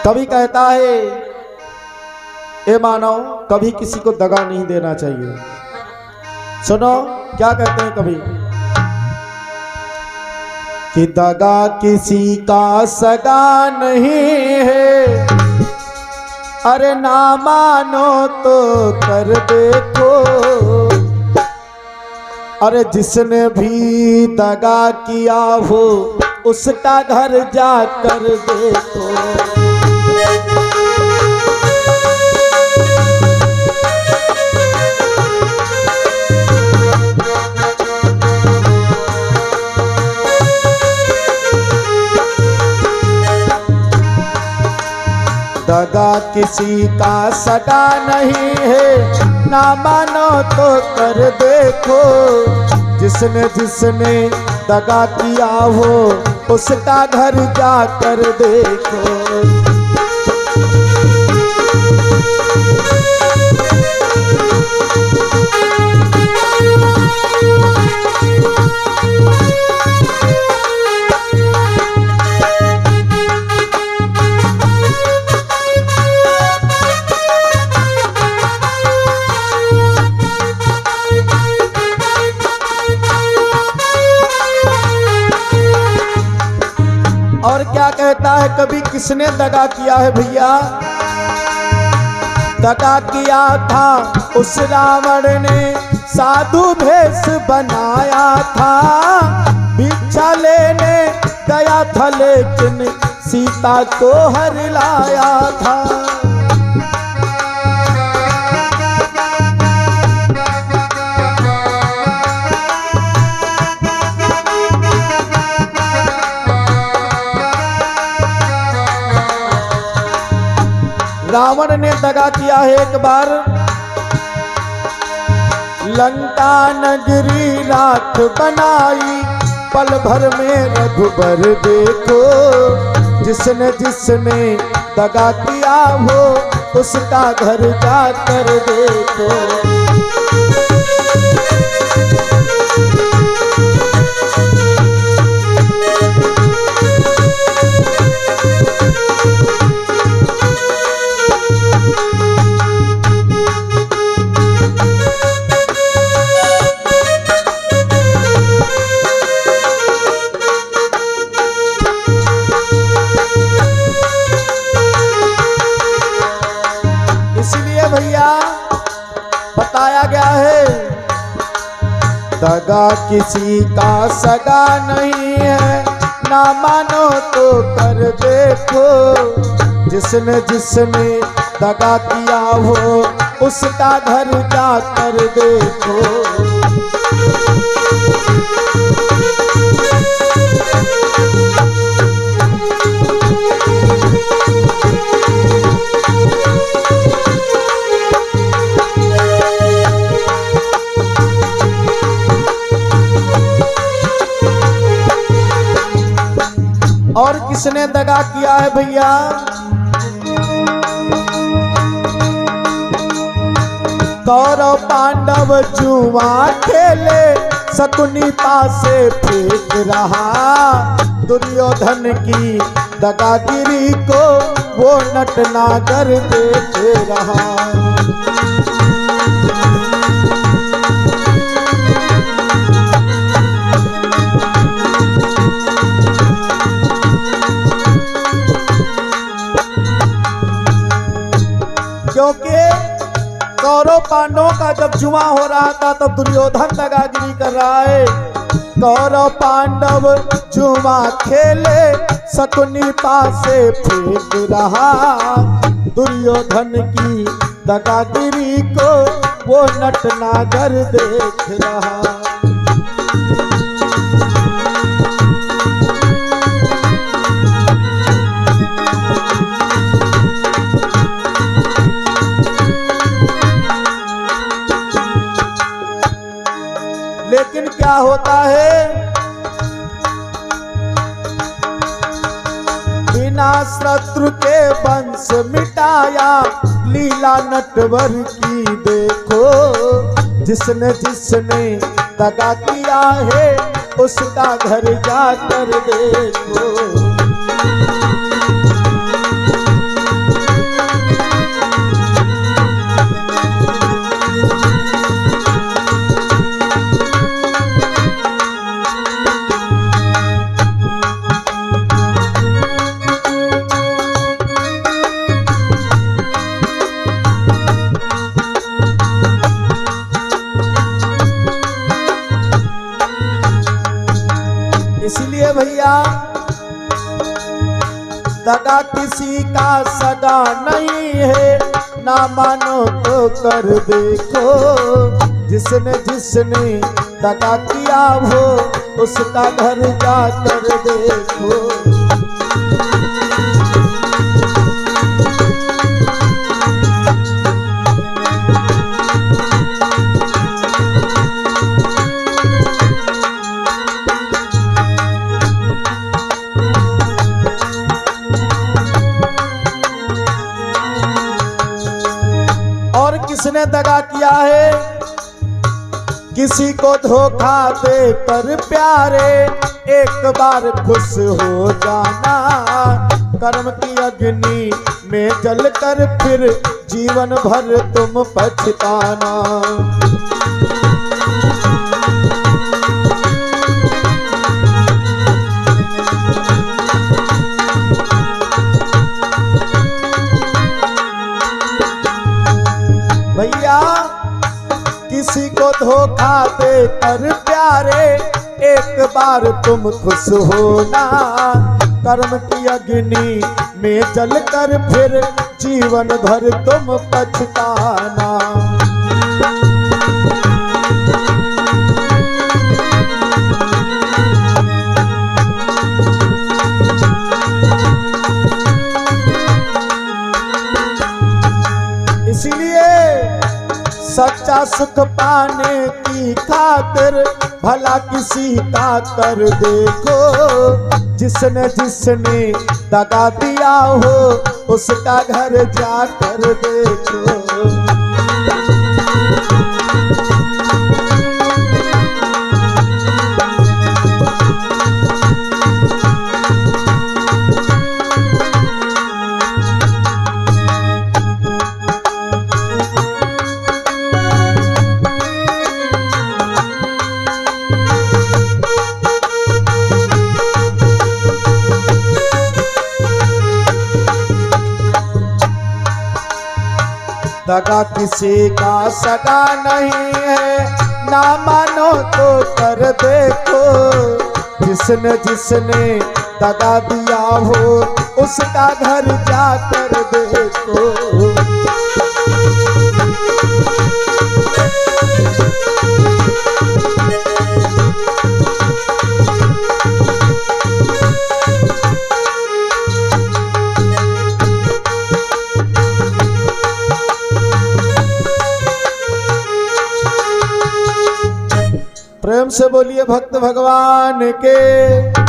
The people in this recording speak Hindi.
कवि कहता है, ए मानव, कभी किसी को दगा नहीं देना चाहिए। सुनो क्या कहते हैं कवि कि दगा किसी का सगा नहीं है, अरे ना मानो तो कर देखो। अरे जिसने भी दगा किया हो उसका घर जाकर देखो। दगा किसी का सगा नहीं है, ना मानो तो कर देखो। जिसने दगा किया हो उसका घर जाकर देखो। और क्या कहता है कभी, किसने दगा किया है भैया? दगा किया था उस रावण ने, साधु भेष बनाया था। भिक्षा लेने गया था लेकिन सीता को हर लाया था। रावण ने दगा किया है एक बार। लंका नगरी राख बनाई, पल भर में रघुबर देखो। जिसने दगा किया हो उसका घर जाकर देखो। भैया बताया गया है, दगा किसी का सगा नहीं है, ना मानो तो कर देखो। जिसने दगा किया हो उसका घर जाकर देखो। और किसने दगा किया है भैया? कौरव पांडव जुआ खेले, शकुनी पासे फेंक रहा। दुर्योधन की दगागिरी को वो नटनागर देख रहा। क्योंकि कौरव पांडवों का जब जुआ हो रहा था तब दुर्योधन दगागिरी कर रहा है। कौरव पांडव जुआ खेले, शकुनी पासे फेंक रहा। दुर्योधन की दगागिरी को वो नटनागर देख रहा। लेकिन क्या होता है, बिना शत्रु के वंश मिटाया, लीला नटवर की देखो। जिसने दगा किया है उसका घर जाकर देखो। दगा किसी का सगा नहीं है, ना मानो तो कर देखो। जिसने जिसने दगा किया हो उसका घर जाकर देखो। और किसने दगा किया है? किसी को धोखा देकर प्यारे एक बार खुश हो जाना। कर्म की अग्नि में जलकर फिर जीवन भर तुम पछताना। भैया किसी को धोखा देकर प्यारे एक बार तुम खुश होना। कर्म की अग्नि में जलकर फिर जीवन भर तुम पछताना। इसीलिए सच्चा सुख पाने की खातिर भला किसी का कर देखो। जिसने जिसने दगा दिया हो उसका घर जाकर देखो। दगा किसी का सगा नहीं है, ना मानो तो कर देखो। जिसने जिसने दगा दिया हो उसका घर जाकर देखो। प्रेम से बोलिए भक्त भगवान के।